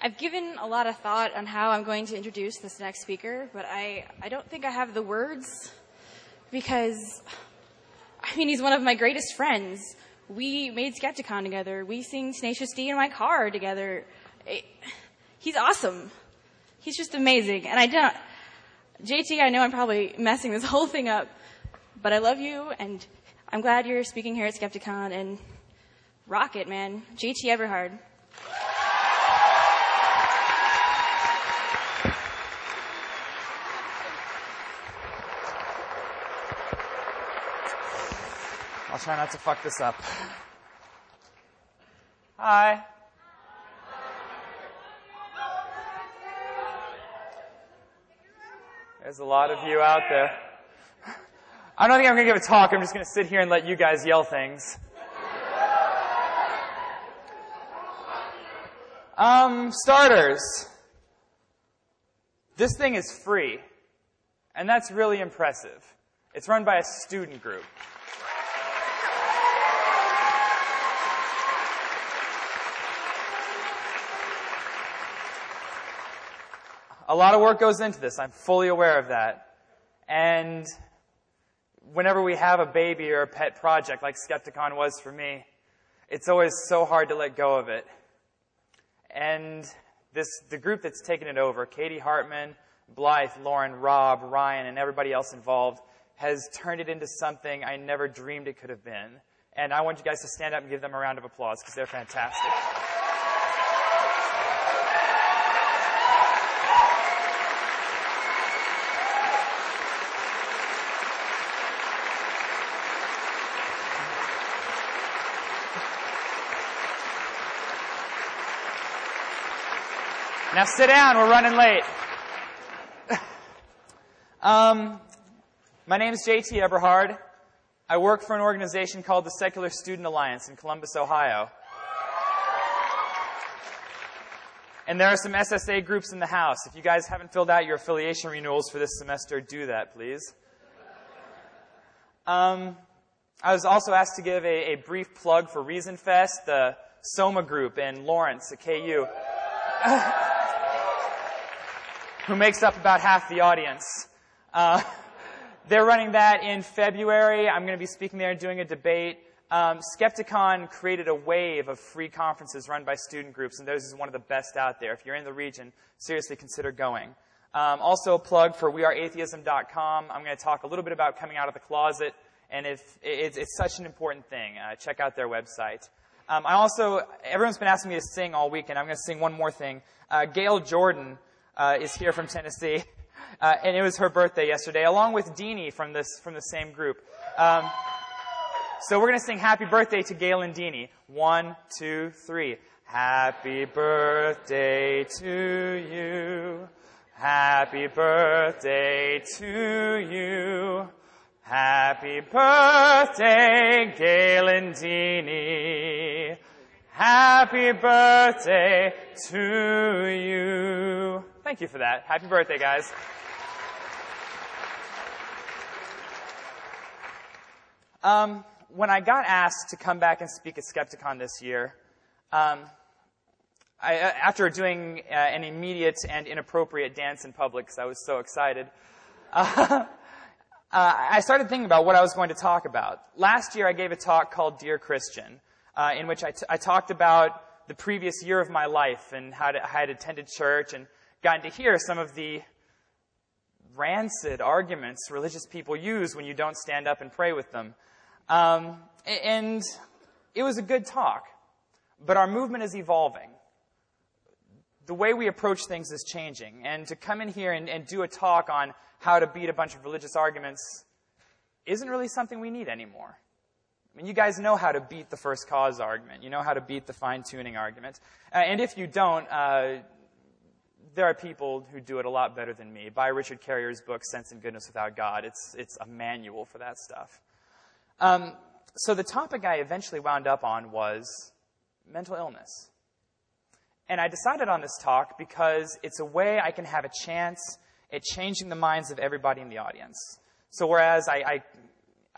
I've given a lot of thought on how I'm going to introduce this next speaker, but I don't think I have the words because, he's one of my greatest friends. We made Skepticon together. We sing Tenacious D in my car together. He's awesome. He's just amazing. And JT, I know I'm probably messing this whole thing up, but I love you, and I'm glad you're speaking here at Skepticon, and rock it, man. JT Eberhard. I'll try not to fuck this up. Hi. There's a lot of you out there. I don't think I'm going to give a talk. I'm just going to sit here and let you guys yell things. Starters. This thing is free. And that's really impressive. It's run by a student group. A lot of work goes into this. I'm fully aware of that. And whenever we have a baby or a pet project like Skepticon was for me, it's always so hard to let go of it. And the group that's taken it over, Katie Hartman, Blythe, Lauren, Rob, Ryan, and everybody else involved, has turned it into something I never dreamed it could have been. And I want you guys to stand up and give them a round of applause because they're fantastic. Now sit down, we're running late. My name is JT Eberhard. I work for an organization called the Secular Student Alliance in Columbus, Ohio. And there are some SSA groups in the house. If you guys haven't filled out your affiliation renewals for this semester, do that, please. I was also asked to give a brief plug for Reason Fest, the Soma group in Lawrence at KU. Who makes up about half the audience. They're running that in February. I'm going to be speaking there and doing a debate. Skepticon created a wave of free conferences run by student groups, and theirs is one of the best out there. If you're in the region, seriously consider going. Also a plug for weareatheism.com. I'm going to talk a little bit about coming out of the closet, and it's such an important thing. Check out their website. Everyone's been asking me to sing all week, and I'm going to sing one more thing. Gail Jordan is here from Tennessee, and it was her birthday yesterday, along with Deanie from the same group. So we're going to sing Happy Birthday to Gail and Deanie. 1, 2, 3. Happy birthday to you. Happy birthday to you. Happy birthday, Gail and Deanie. Happy birthday to you. Thank you for that. Happy birthday, guys. When I got asked to come back and speak at Skepticon this year, after doing an immediate and inappropriate dance in public because I was so excited, I started thinking about what I was going to talk about. Last year I gave a talk called Dear Christian, in which I talked about the previous year of my life and how I had attended church and gotten to hear some of the rancid arguments religious people use when you don't stand up and pray with them. And it was a good talk, but our movement is evolving. The way we approach things is changing, and to come in here and do a talk on how to beat a bunch of religious arguments isn't really something we need anymore. I mean, you guys know how to beat the first cause argument. You know how to beat the fine-tuning argument. And if you don't, there are people who do it a lot better than me. Buy Richard Carrier's book, Sense and Goodness Without God. It's a manual for that stuff. So the topic I eventually wound up on was mental illness. And I decided on this talk because it's a way I can have a chance at changing the minds of everybody in the audience. So whereas I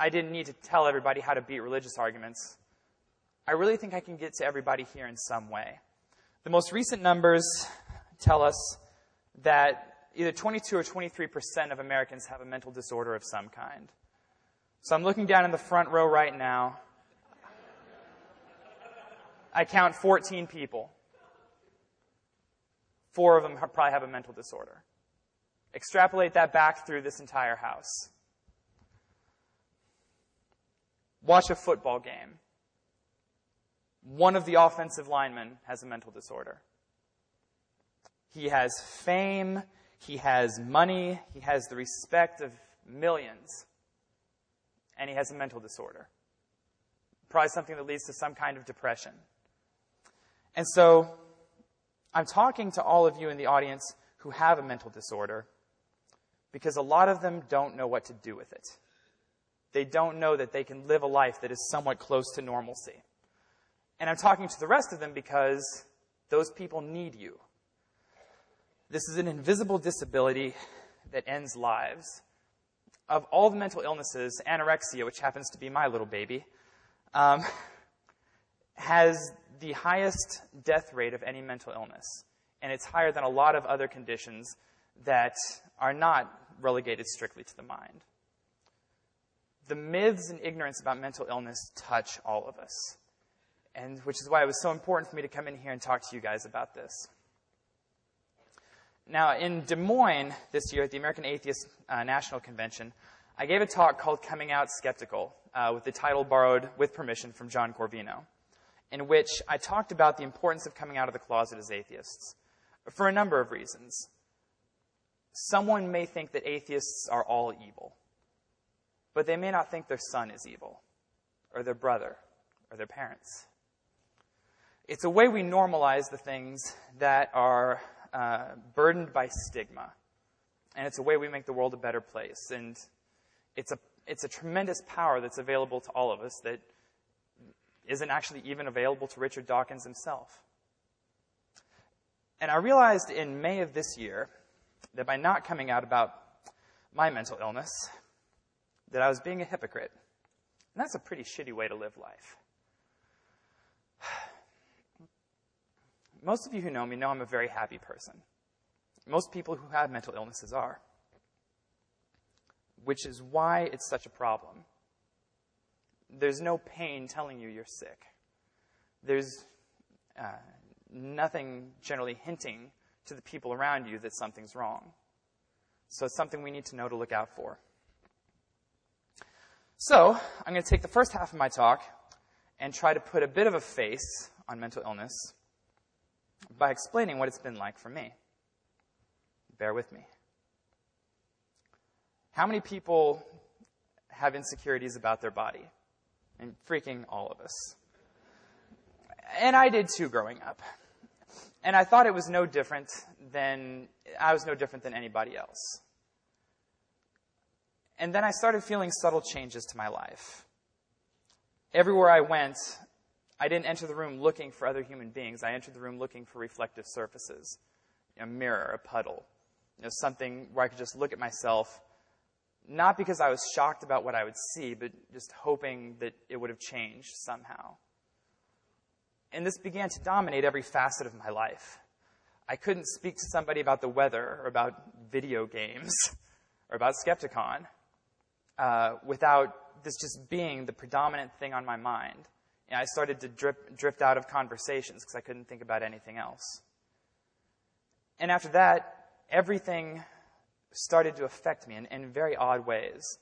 didn't need to tell everybody how to beat religious arguments, I really think I can get to everybody here in some way. The most recent numbers tell us that either 22 or 23% of Americans have a mental disorder of some kind. So I'm looking down in the front row right now. I count 14 people. 4 of them probably have a mental disorder. Extrapolate that back through this entire house. Watch a football game. One of the offensive linemen has a mental disorder. He has fame, he has money, he has the respect of millions, and he has a mental disorder. Probably something that leads to some kind of depression. And so, I'm talking to all of you in the audience who have a mental disorder because a lot of them don't know what to do with it. They don't know that they can live a life that is somewhat close to normalcy. And I'm talking to the rest of them because those people need you. This is an invisible disability that ends lives. Of all the mental illnesses, anorexia, which happens to be my little baby, has the highest death rate of any mental illness. And it's higher than a lot of other conditions that are not relegated strictly to the mind. The myths and ignorance about mental illness touch all of us. And which is why it was so important for me to come in here and talk to you guys about this. Now, in Des Moines this year at the American Atheist National Convention, I gave a talk called Coming Out Skeptical, with the title borrowed with permission from John Corvino, in which I talked about the importance of coming out of the closet as atheists for a number of reasons. Someone may think that atheists are all evil, but they may not think their son is evil, or their brother, or their parents. It's a way we normalize the things that are burdened by stigma. And it's a way we make the world a better place. And it's a tremendous power that's available to all of us that isn't actually even available to Richard Dawkins himself. And I realized in May of this year that by not coming out about my mental illness, that I was being a hypocrite. And that's a pretty shitty way to live life. Most of you who know me know I'm a very happy person. Most people who have mental illnesses are. Which is why it's such a problem. There's no pain telling you you're sick. There's nothing generally hinting to the people around you that something's wrong. So it's something we need to know to look out for. So, I'm going to take the first half of my talk and try to put a bit of a face on mental illness by explaining what it's been like for me. Bear with me. How many people have insecurities about their body? And freaking all of us. And I did too growing up. And I thought it was no different than anybody else. And then I started feeling subtle changes to my life. Everywhere I went, I didn't enter the room looking for other human beings. I entered the room looking for reflective surfaces. A mirror, a puddle. Something where I could just look at myself, not because I was shocked about what I would see, but just hoping that it would have changed somehow. And this began to dominate every facet of my life. I couldn't speak to somebody about the weather or about video games or about Skepticon without this just being the predominant thing on my mind. And I started to drift out of conversations because I couldn't think about anything else. And after that, everything started to affect me in very odd ways.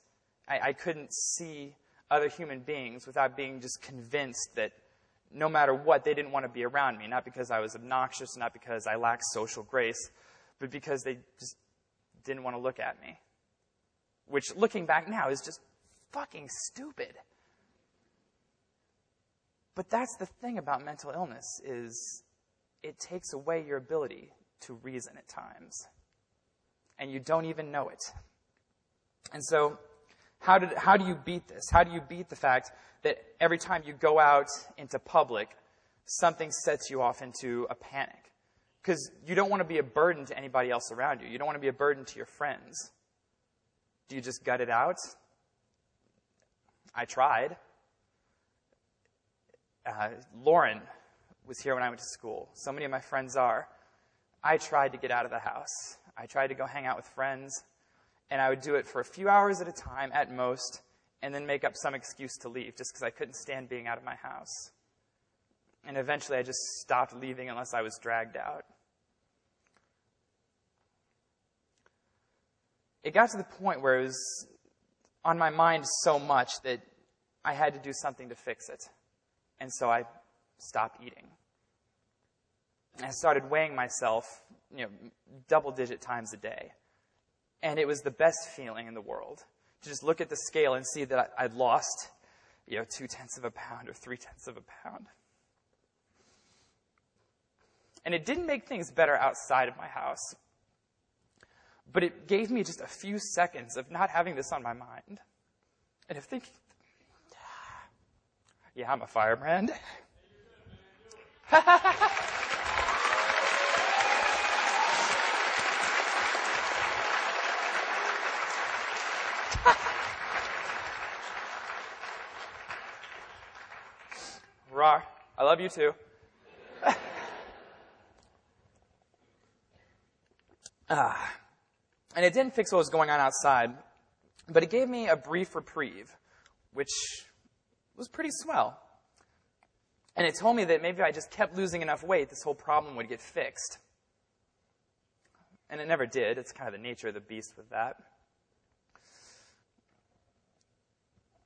I couldn't see other human beings without being just convinced that no matter what, they didn't want to be around me. Not because I was obnoxious, not because I lacked social grace, but because they just didn't want to look at me. Which, looking back now, is just fucking stupid. But that's the thing about mental illness, is it takes away your ability to reason at times. And you don't even know it. And so, how do you beat this? How do you beat the fact that every time you go out into public, something sets you off into a panic? Because you don't want to be a burden to anybody else around you. You don't want to be a burden to your friends. Do you just gut it out? I tried. Lauren was here when I went to school. So many of my friends are. I tried to get out of the house. I tried to go hang out with friends, and I would do it for a few hours at a time at most, and then make up some excuse to leave just because I couldn't stand being out of my house. And eventually I just stopped leaving unless I was dragged out. It got to the point where it was on my mind so much that I had to do something to fix it. And so I stopped eating. I started weighing myself, double-digit times a day. And it was the best feeling in the world to just look at the scale and see that I'd lost, 0.2 of a pound or 0.3 of a pound. And it didn't make things better outside of my house. But it gave me just a few seconds of not having this on my mind. And of thinking, yeah, I'm a firebrand. Rawr. I love you too. And it didn't fix what was going on outside, but it gave me a brief reprieve, which was pretty swell. And it told me that maybe if I just kept losing enough weight, this whole problem would get fixed. And it never did. It's kind of the nature of the beast with that.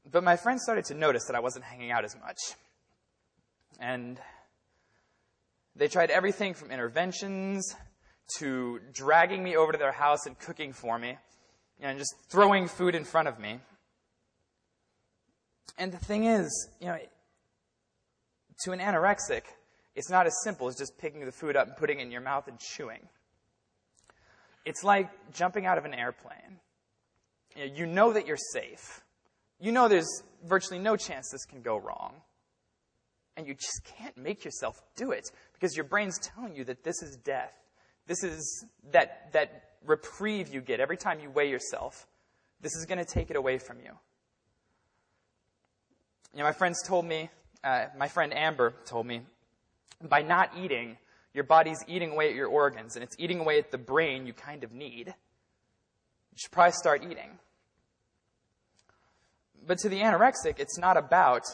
But my friends started to notice that I wasn't hanging out as much. And they tried everything from interventions to dragging me over to their house and cooking for me, and just throwing food in front of me. And the thing is, to an anorexic, it's not as simple as just picking the food up and putting it in your mouth and chewing. It's like jumping out of an airplane. You know that you're safe. You know there's virtually no chance this can go wrong. And you just can't make yourself do it because your brain's telling you that this is death. This is that reprieve you get every time you weigh yourself. This is going to take it away from you. My friends told me, my friend Amber told me, by not eating, your body's eating away at your organs, and it's eating away at the brain you kind of need. You should probably start eating. But to the anorexic, it's not about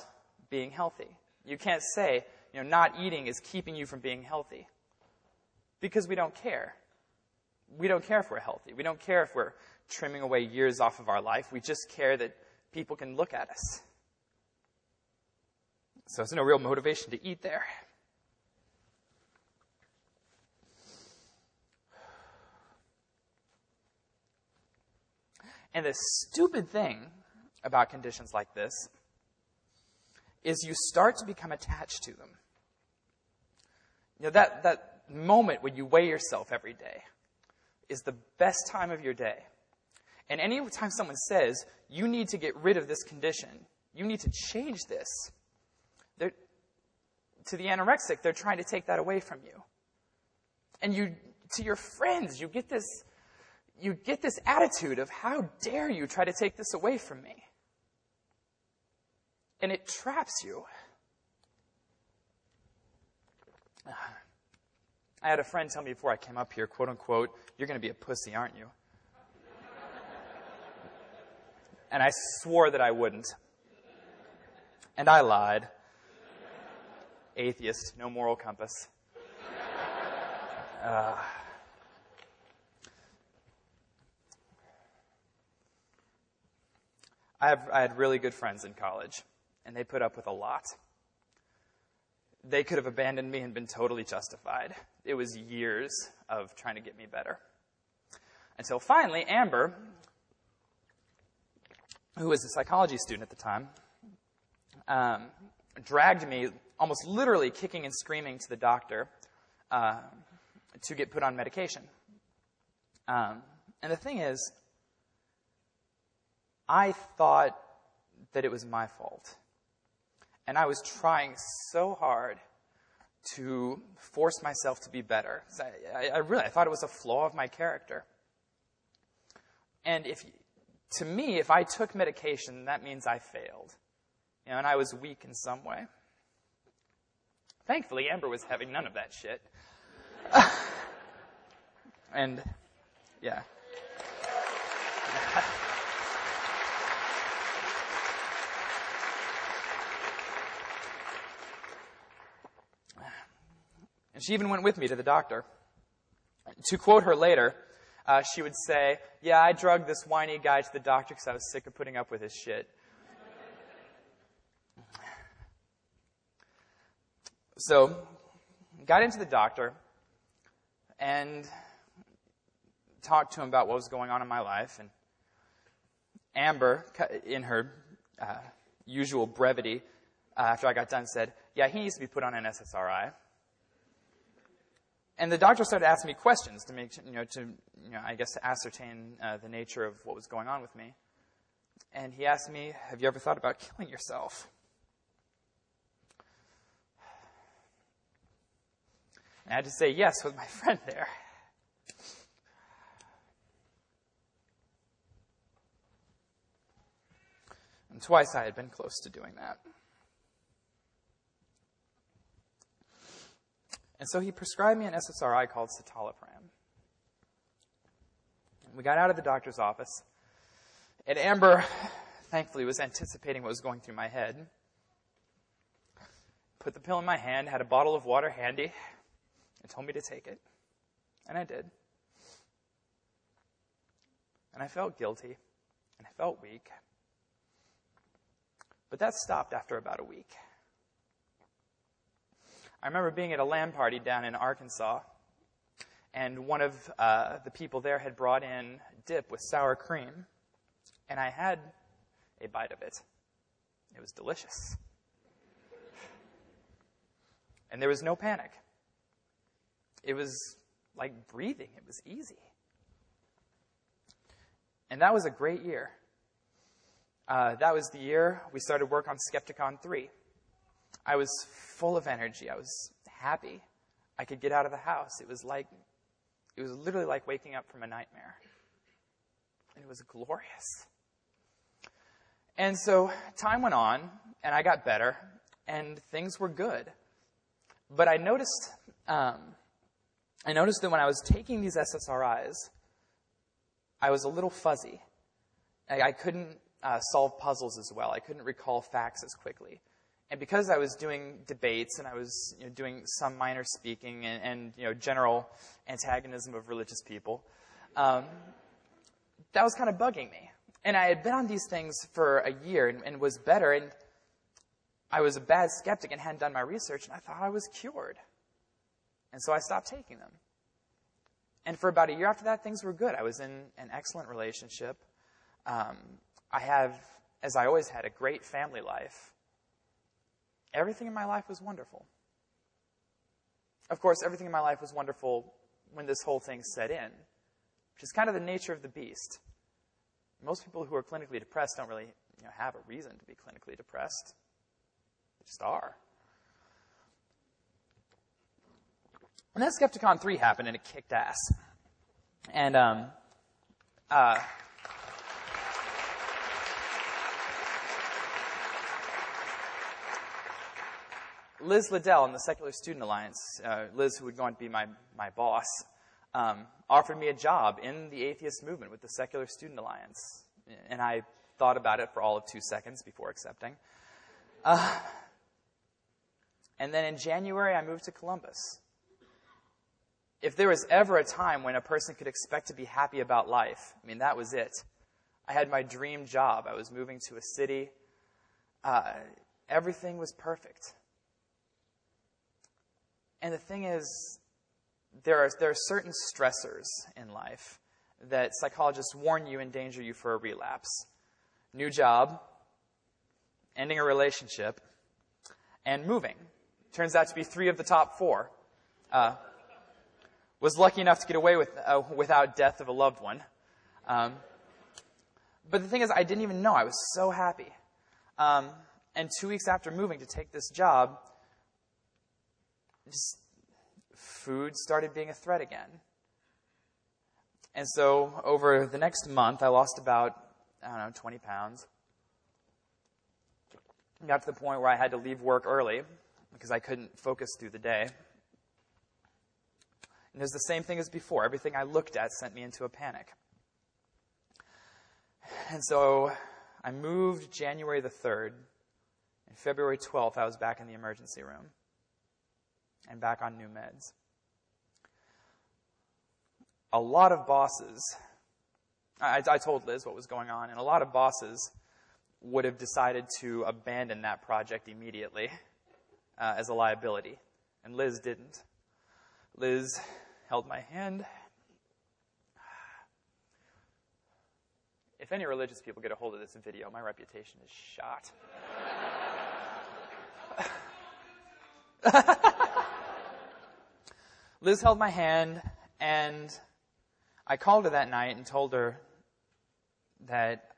being healthy. You can't say, not eating is keeping you from being healthy. Because we don't care. We don't care if we're healthy. We don't care if we're trimming away years off of our life. We just care that people can look at us. So there's no real motivation to eat there. And the stupid thing about conditions like this is you start to become attached to them. That moment when you weigh yourself every day is the best time of your day. And any time someone says, you need to get rid of this condition, you need to change this, to the anorexic, they're trying to take that away from you. And to your friends, you get this attitude of, how dare you try to take this away from me? And it traps you. I had a friend tell me before I came up here, quote unquote, you're going to be a pussy, aren't you? And I swore that I wouldn't. And I lied. Atheist, no moral compass. I had really good friends in college, and they put up with a lot. They could have abandoned me and been totally justified. It was years of trying to get me better. Until finally, Amber, who was a psychology student at the time, dragged me, almost literally kicking and screaming, to the doctor to get put on medication. And the thing is, I thought that it was my fault. And I was trying so hard to force myself to be better. I thought it was a flaw of my character. And to me, if I took medication, that means I failed. And I was weak in some way. Thankfully, Amber was having none of that shit. And, yeah. And she even went with me to the doctor. To quote her later, she would say, "Yeah, I drugged this whiny guy to the doctor because I was sick of putting up with his shit." So, got into the doctor and talked to him about what was going on in my life. And Amber, in her usual brevity, after I got done, said, "Yeah, he needs to be put on an SSRI." And the doctor started asking me questions to make, I guess, to ascertain the nature of what was going on with me. And he asked me, "Have you ever thought about killing yourself?" And I had to say yes with my friend there. And twice I had been close to doing that. And so he prescribed me an SSRI called citalopram. We got out of the doctor's office, and Amber, thankfully, was anticipating what was going through my head. Put the pill in my hand, had a bottle of water handy, and told me to take it. And I did. And I felt guilty, and I felt weak. But that stopped after about a week. I remember being at a LAN party down in Arkansas, and one of the people there had brought in dip with sour cream, and I had a bite of it. It was delicious. And there was no panic. It was like breathing. It was easy. And that was a great year. That was the year we started work on Skepticon 3. I was full of energy. I was happy. I could get out of the house. It was literally like waking up from a nightmare. And it was glorious. And so time went on, and I got better, and things were good. But I noticed that when I was taking these SSRIs, I was a little fuzzy. I couldn't solve puzzles as well. I couldn't recall facts as quickly. And because I was doing debates and I was doing some minor speaking and general antagonism of religious people, that was kind of bugging me. And I had been on these things for a year and was better, and I was a bad skeptic and hadn't done my research, and I thought I was cured. And so I stopped taking them. And for about a year after that, things were good. I was in an excellent relationship. I have, as I always had, a great family life. Everything in my life was wonderful. Of course, everything in my life was wonderful when this whole thing set in, which is kind of the nature of the beast. Most people who are clinically depressed don't really have a reason to be clinically depressed. They just are. And then Skepticon 3 happened, and it kicked ass. And Liz Liddell in the Secular Student Alliance, Liz, who would go on to be my boss, offered me a job in the atheist movement with the Secular Student Alliance. And I thought about it for all of 2 seconds before accepting. And then in January, I moved to Columbus. If there was ever a time when a person could expect to be happy about life, that was it. I had my dream job. I was moving to a city. Everything was perfect. And the thing is, there are certain stressors in life that psychologists warn you endanger you for a relapse. New job, ending a relationship, and moving. Turns out to be 3 of the top 4. Was lucky enough to get away without death of a loved one. But the thing is, I didn't even know. I was so happy. And 2 weeks after moving to take this job, just food started being a threat again. And so over the next month, I lost about, 20 pounds. Got to the point where I had to leave work early because I couldn't focus through the day. And it was the same thing as before. Everything I looked at sent me into a panic. And so I moved January the 3rd. And February 12th, I was back in the emergency room and back on new meds. A lot of bosses, I told Liz what was going on, and a lot of bosses would have decided to abandon that project immediately as a liability. And Liz didn't. Liz held my hand. If any religious people get a hold of this video, my reputation is shot. Liz held my hand, and I called her that night and told her that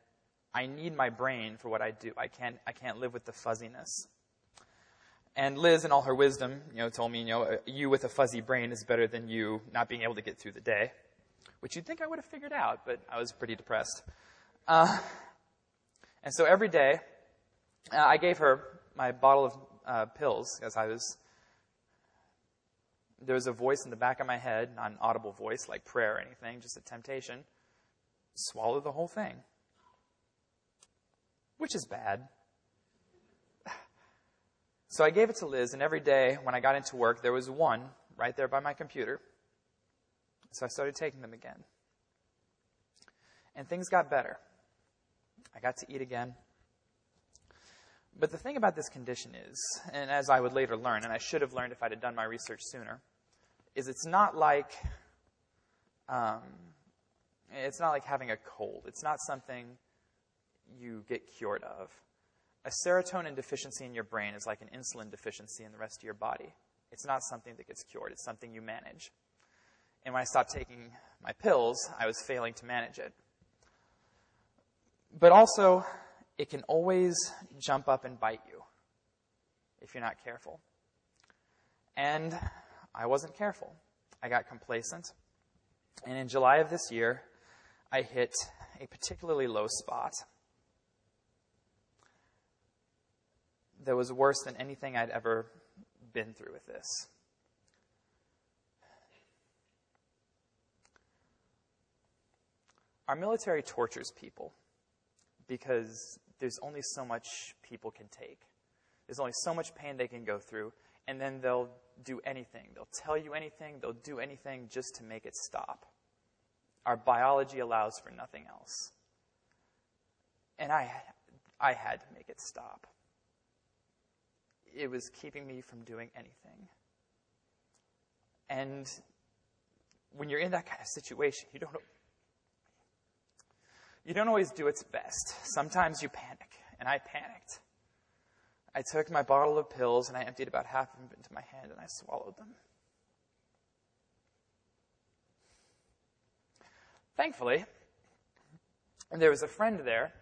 I need my brain for what I do. I can't live with the fuzziness. And Liz, in all her wisdom, told me, you with a fuzzy brain is better than you not being able to get through the day, which you'd think I would have figured out, but I was pretty depressed. And so every day, I gave her my bottle of pills, because there was a voice in the back of my head, not an audible voice like prayer or anything, just a temptation. Swallow the whole thing. Which is bad. So I gave it to Liz, and every day when I got into work, there was one right there by my computer. So I started taking them again. And things got better. I got to eat again. But the thing about this condition is, and as I would later learn, and I should have learned if I'd have done my research sooner, is it's not like having a cold. It's not something you get cured of. A serotonin deficiency in your brain is like an insulin deficiency in the rest of your body. It's not something that gets cured. It's something you manage. And when I stopped taking my pills, I was failing to manage it. But also, it can always jump up and bite you if you're not careful. And I wasn't careful. I got complacent. And in July of this year, I hit a particularly low spot that was worse than anything I'd ever been through with this. Our military tortures people because there's only so much people can take. There's only so much pain they can go through, and then they'll do anything. They'll tell you anything. They'll do anything just to make it stop. Our biology allows for nothing else. And I had to make it stop. It was keeping me from doing anything. And when you're in that kind of situation, you don't always do its best. Sometimes you panic, and I panicked. I took my bottle of pills, and I emptied about half of them into my hand, and I swallowed them. Thankfully, there was a friend there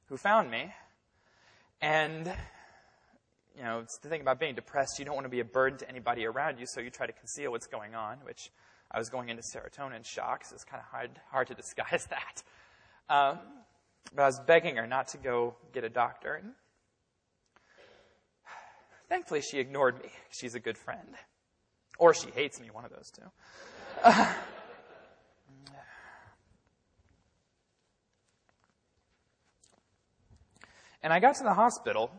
who found me, and it's the thing about being depressed. You don't want to be a burden to anybody around you, so you try to conceal what's going on, which I was going into serotonin shock, so it's kind of hard to disguise that. But I was begging her not to go get a doctor. And thankfully, she ignored me. She's a good friend. Or she hates me, one of those two. And I got to the hospital,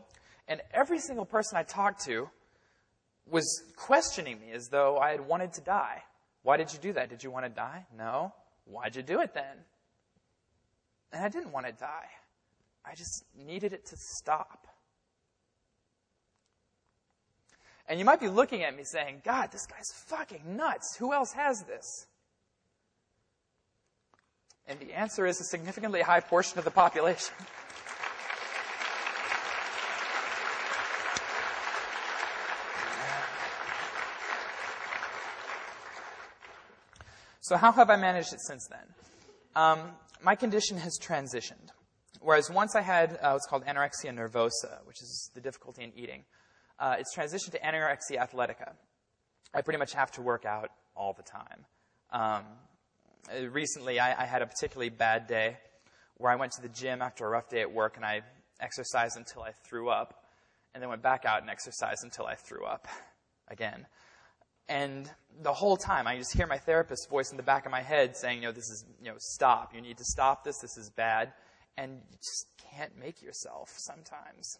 and every single person I talked to was questioning me as though I had wanted to die. Why did you do that? Did you want to die? No. Why'd you do it then? And I didn't want to die. I just needed it to stop. And you might be looking at me saying, God, this guy's fucking nuts. Who else has this? And the answer is a significantly high portion of the population. So how have I managed it since then? My condition has transitioned. Whereas once I had what's called anorexia nervosa, which is the difficulty in eating, it's transitioned to anorexia athletica. I pretty much have to work out all the time. Recently, I had a particularly bad day where I went to the gym after a rough day at work, and I exercised until I threw up, and then went back out and exercised until I threw up again. And the whole time, I just hear my therapist's voice in the back of my head saying, this is, stop. You need to stop this. This is bad. And you just can't make yourself sometimes.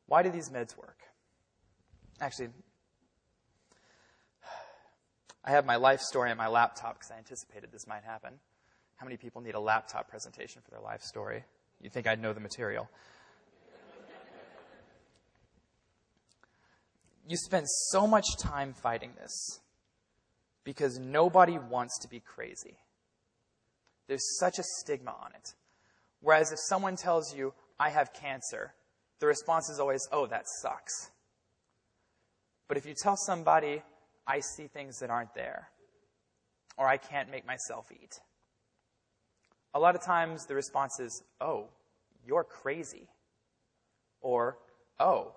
Why do these meds work? Actually, I have my life story on my laptop because I anticipated this might happen. How many people need a laptop presentation for their life story? You'd think I'd know the material. You spend so much time fighting this because nobody wants to be crazy. There's such a stigma on it. Whereas if someone tells you, I have cancer, the response is always, oh, that sucks. But if you tell somebody, I see things that aren't there, or I can't make myself eat, a lot of times the response is, oh, you're crazy. Or, oh,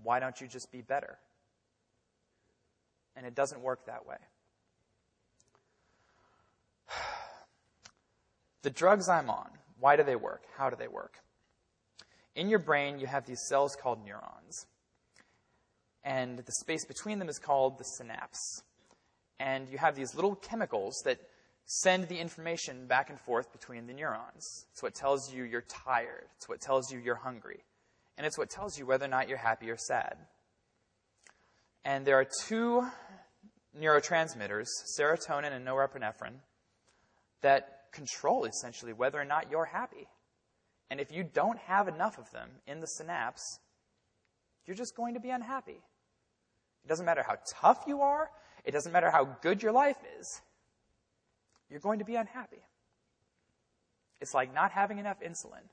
why don't you just be better? And it doesn't work that way. The drugs I'm on, why do they work? How do they work? In your brain, you have these cells called neurons. And the space between them is called the synapse. And you have these little chemicals that send the information back and forth between the neurons. It's what tells you you're tired. It's what tells you you're hungry. And it's what tells you whether or not you're happy or sad. And there are two neurotransmitters, serotonin and norepinephrine, that control essentially whether or not you're happy. And if you don't have enough of them in the synapse, you're just going to be unhappy. It doesn't matter how tough you are. It doesn't matter how good your life is. You're going to be unhappy. It's like not having enough insulin.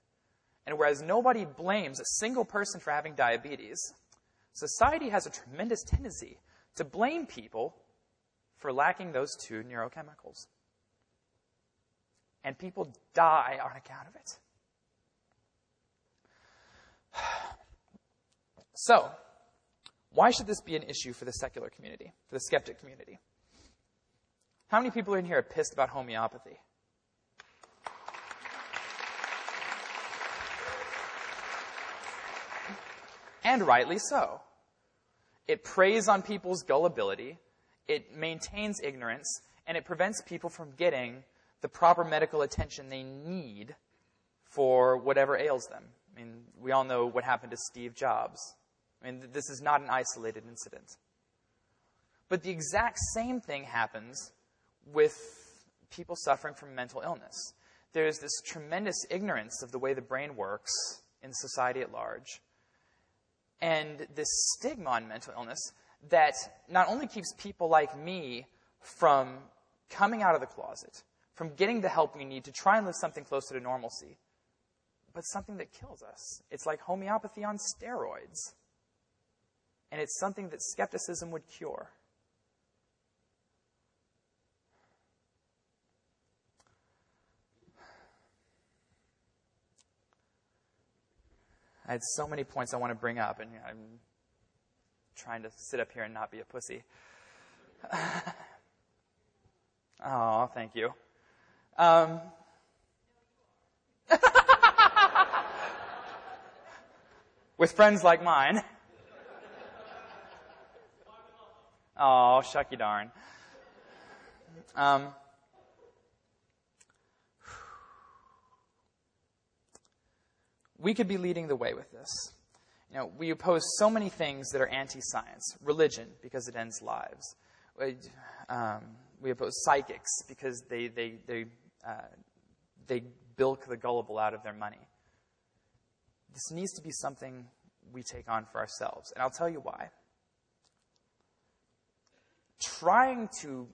And whereas nobody blames a single person for having diabetes, society has a tremendous tendency to blame people for lacking those two neurochemicals. And people die on account of it. So, why should this be an issue for the secular community, for the skeptic community? How many people in here are pissed about homeopathy? And rightly so. It preys on people's gullibility, it maintains ignorance, and it prevents people from getting the proper medical attention they need for whatever ails them. I mean, we all know what happened to Steve Jobs. I mean, this is not an isolated incident. But the exact same thing happens with people suffering from mental illness. There's this tremendous ignorance of the way the brain works in society at large. And this stigma on mental illness that not only keeps people like me from coming out of the closet, from getting the help we need to try and live something closer to normalcy, but something that kills us. It's like homeopathy on steroids. And it's something that skepticism would cure. I had so many points I want to bring up, and I'm trying to sit up here and not be a pussy. Oh, thank you. With friends like mine. Oh, shucky darn. We could be leading the way with this. We oppose so many things that are anti-science. Religion, because it ends lives. We oppose psychics because they bilk the gullible out of their money. This needs to be something we take on for ourselves. And I'll tell you why. Trying to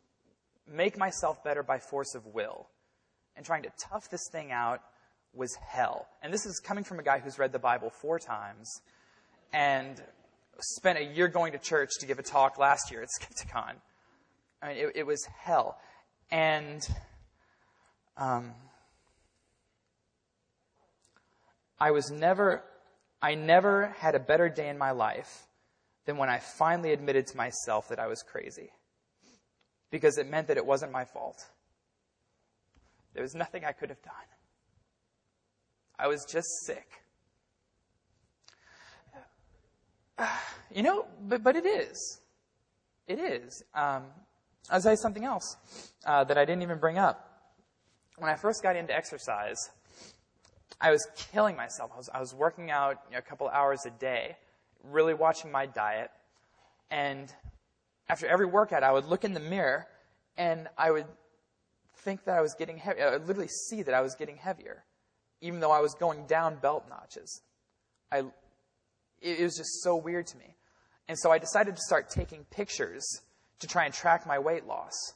make myself better by force of will and trying to tough this thing out was hell. And this is coming from a guy who's read the Bible 4 times and spent a year going to church to give a talk last year at Skepticon. I mean, it was hell. And I never had a better day in my life than when I finally admitted to myself that I was crazy. Because it meant that it wasn't my fault. There was nothing I could have done. I was just sick. But it is. It is. I'll tell you something else that I didn't even bring up. When I first got into exercise, I was killing myself. I was working out a couple hours a day, really watching my diet. And after every workout, I would look in the mirror and I would think that I was getting heavier. I would literally see that I was getting heavier, even though I was going down belt notches. It was just so weird to me. And so I decided to start taking pictures to try and track my weight loss.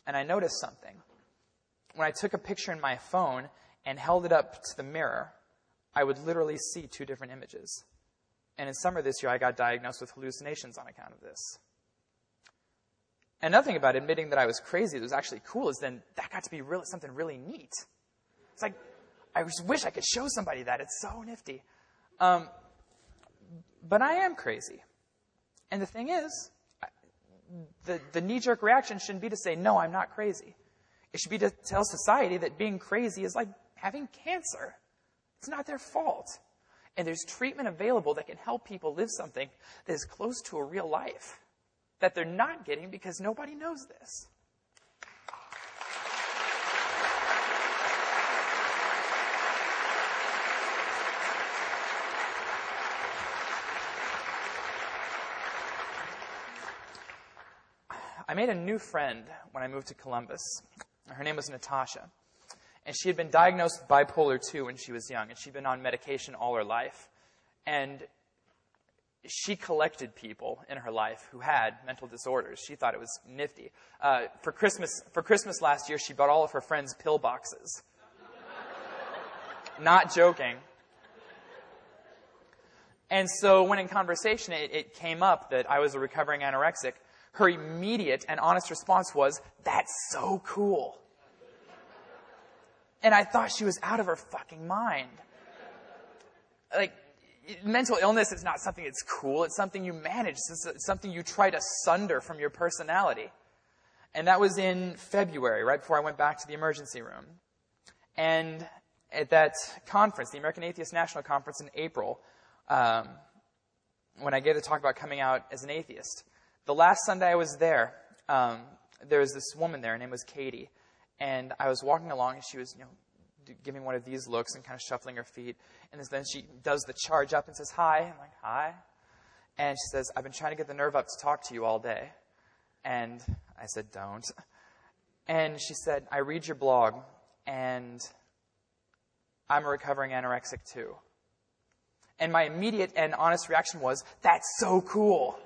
And I noticed something. When I took a picture in my phone and held it up to the mirror, I would literally see two different images. And in summer this year, I got diagnosed with hallucinations on account of this. Another thing about admitting that I was crazy that was actually cool is then that got to be something really neat. It's like, I just wish I could show somebody that. It's so nifty. But I am crazy. And the thing is, the knee-jerk reaction shouldn't be to say, no, I'm not crazy. It should be to tell society that being crazy is like having cancer. It's not their fault. And there's treatment available that can help people live something that is close to a real life that they're not getting because nobody knows this. I made a new friend when I moved to Columbus. Her name was Natasha. And she had been diagnosed with bipolar 2 when she was young. And she'd been on medication all her life. And she collected people in her life who had mental disorders. She thought it was nifty. For Christmas last year, she bought all of her friends pill boxes. Not joking. And so when in conversation it came up that I was a recovering anorexic, her immediate and honest response was, "That's so cool." And I thought she was out of her fucking mind. Like, mental illness is not something that's cool. It's something you manage. It's something you try to sunder from your personality. And that was in February, right before I went back to the emergency room. And at that conference, the American Atheist National Conference in April, when I gave the talk about coming out as an atheist, the last Sunday I was there, there was this woman there. Her name was Katie. And I was walking along, and she was, giving one of these looks and kind of shuffling her feet. And then she does the charge up and says, "Hi." I'm like, "Hi." And she says, "I've been trying to get the nerve up to talk to you all day." And I said, "Don't." And she said, "I read your blog, and I'm a recovering anorexic too." And my immediate and honest reaction was, "That's so cool."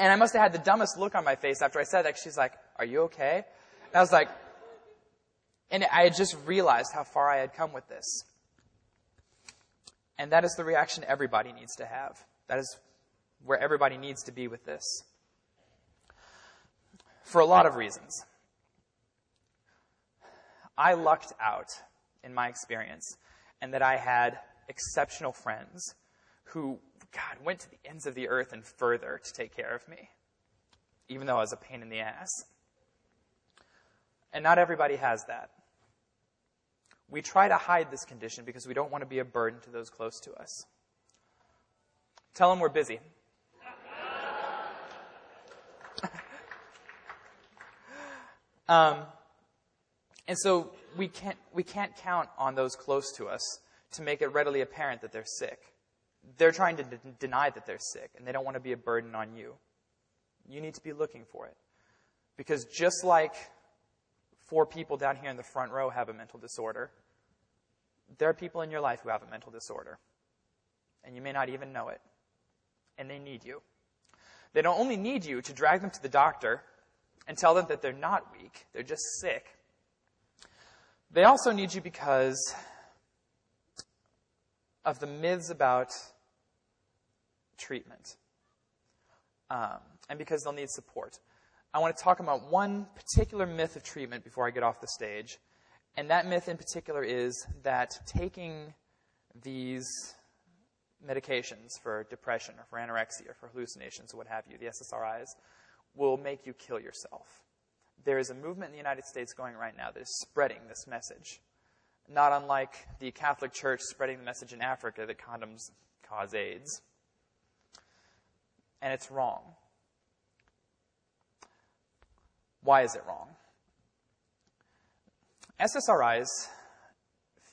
And I must have had the dumbest look on my face after I said that. She's like, "Are you okay?" And I was like, and I had just realized how far I had come with this. And that is the reaction everybody needs to have. That is where everybody needs to be with this. For a lot of reasons. I lucked out in my experience, and that I had exceptional friends who, God, went to the ends of the earth and further to take care of me, even though I was a pain in the ass. And not everybody has that. We try to hide this condition because we don't want to be a burden to those close to us. Tell them we're busy. And so we can't count on those close to us to make it readily apparent that they're sick. They're trying to deny that they're sick, and they don't want to be a burden on you. You need to be looking for it. Because just like 4 people down here in the front row have a mental disorder, there are people in your life who have a mental disorder. And you may not even know it. And they need you. They don't only need you to drag them to the doctor and tell them that they're not weak, they're just sick. They also need you because of the myths about treatment. And because they'll need support. I want to talk about one particular myth of treatment before I get off the stage. And that myth in particular is that taking these medications for depression or for anorexia or for hallucinations or what have you, the SSRIs, will make you kill yourself. There is a movement in the United States going right now that is spreading this message. Not unlike the Catholic Church spreading the message in Africa that condoms cause AIDS. And it's wrong. Why is it wrong? SSRIs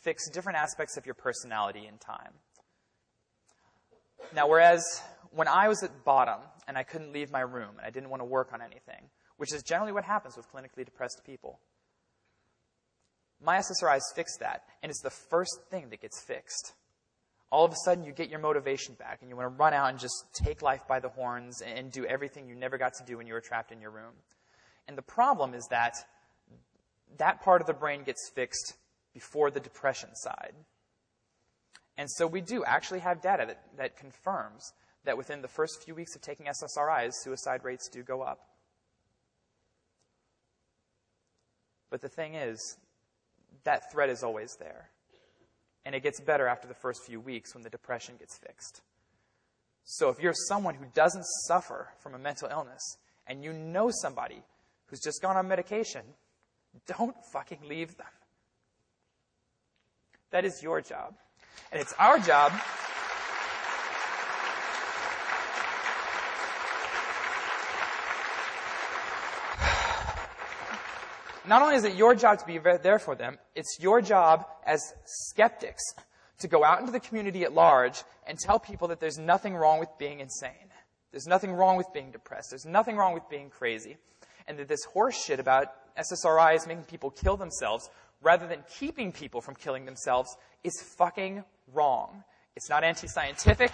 fix different aspects of your personality in time. Now, whereas when I was at bottom and I couldn't leave my room and I didn't want to work on anything, which is generally what happens with clinically depressed people, my SSRIs fix that, and it's the first thing that gets fixed. All of a sudden, you get your motivation back, and you want to run out and just take life by the horns and do everything you never got to do when you were trapped in your room. And the problem is that that part of the brain gets fixed before the depression side. And so we do actually have data that confirms that within the first few weeks of taking SSRIs, suicide rates do go up. But the thing is, that threat is always there. And it gets better after the first few weeks when the depression gets fixed. So if you're someone who doesn't suffer from a mental illness, and you know somebody who's just gone on medication, don't fucking leave them. That is your job. And it's our job not only is it your job to be there for them, it's your job as skeptics to go out into the community at large and tell people that there's nothing wrong with being insane. There's nothing wrong with being depressed. There's nothing wrong with being crazy. And that this horse shit about SSRIs making people kill themselves rather than keeping people from killing themselves is fucking wrong. It's not anti-scientific.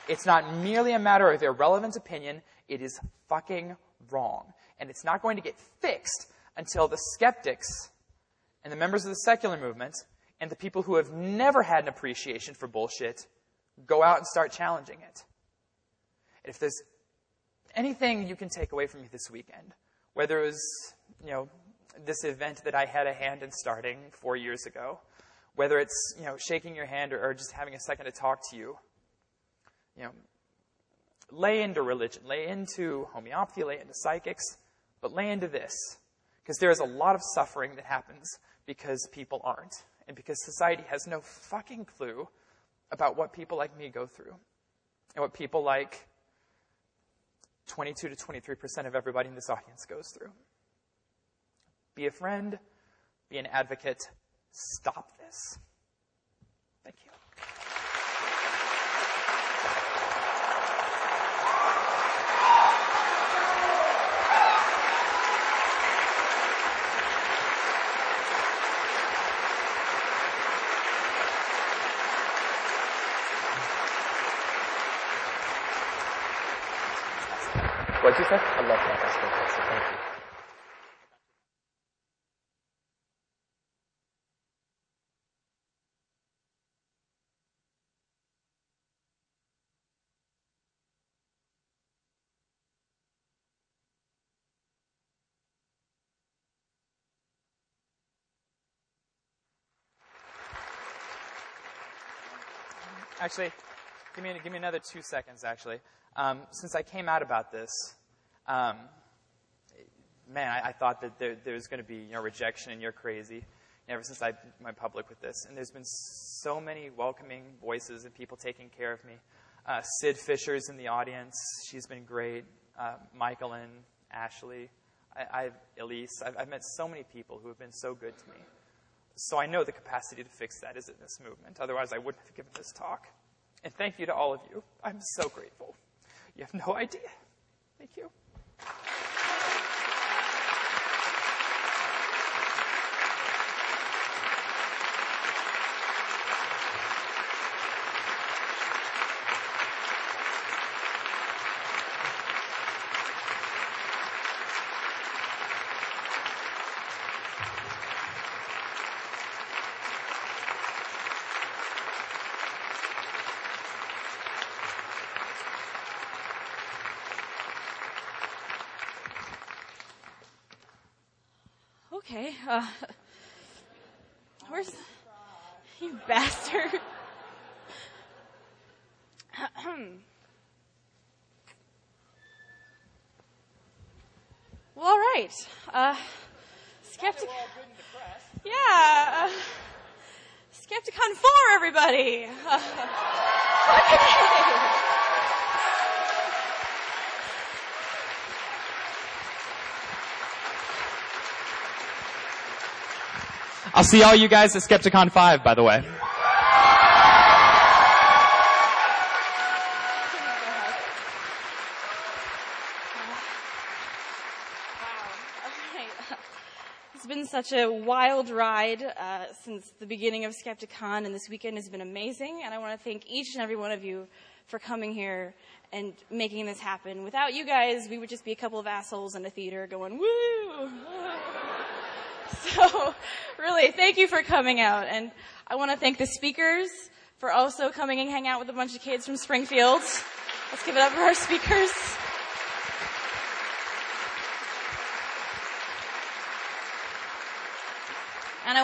It's not merely a matter of irrelevant opinion. It is fucking wrong. And it's not going to get fixed until the skeptics and the members of the secular movement and the people who have never had an appreciation for bullshit go out and start challenging it. If there's anything you can take away from me this weekend, whether it was, this event that I had a hand in starting 4 years ago, whether it's, shaking your hand or just having a second to talk to you, lay into religion, lay into homeopathy, lay into psychics, but lay into this. Because there is a lot of suffering that happens because people aren't. And because society has no fucking clue about what people like me go through. And what people like 22 to 23% of everybody in this audience goes through. Be a friend. Be an advocate. Stop this. Thank you. What'd you say? I love that. That's fantastic. Thank you. Actually, give me another 2 seconds, actually. Since I came out about this, I thought that there was going to be rejection and you're crazy ever since I went public with this. And there's been so many welcoming voices and people taking care of me. Sid Fisher's in the audience. She's been great. Michael and Ashley. Elise. I've met so many people who have been so good to me. So I know the capacity to fix that is in this movement. Otherwise, I wouldn't have given this talk. And thank you to all of you. I'm so grateful. You have no idea. Thank you. Okay. Where's... You bastard. Well, all right. Yeah. Skepticon 4, everybody. I'll see all you guys at Skepticon 5, by the way. It's been such a wild ride since the beginning of Skepticon, and this weekend has been amazing. And I want to thank each and every one of you for coming here and making this happen. Without you guys, we would just be a couple of assholes in a theater going, woo! So, really, thank you for coming out. And I want to thank the speakers for also coming and hang out with a bunch of kids from Springfield. Let's give it up for our speakers. And I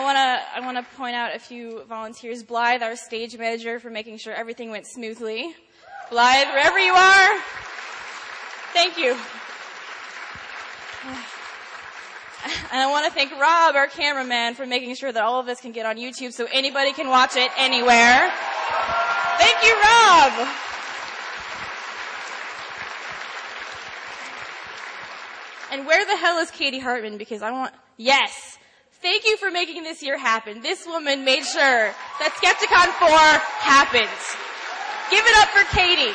want to point out a few volunteers. Blythe, our stage manager, for making sure everything went smoothly. Blythe, wherever you are, thank you. And I want to thank Rob, our cameraman, for making sure that all of this can get on YouTube so anybody can watch it anywhere. Thank you, Rob. And where the hell is Katie Hartman? Because yes. Thank you for making this year happen. This woman made sure that Skepticon 4 happened. Give it up for Katie.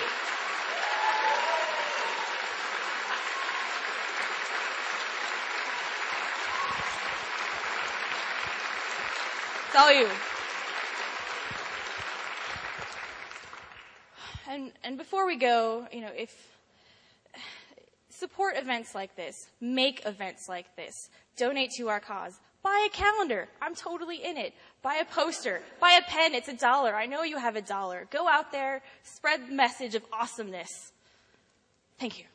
It's all you. And before we go, support events like this, make events like this, donate to our cause. Buy a calendar. I'm totally in it. Buy a poster. Buy a pen. It's $1. I know you have $1. Go out there, spread the message of awesomeness. Thank you.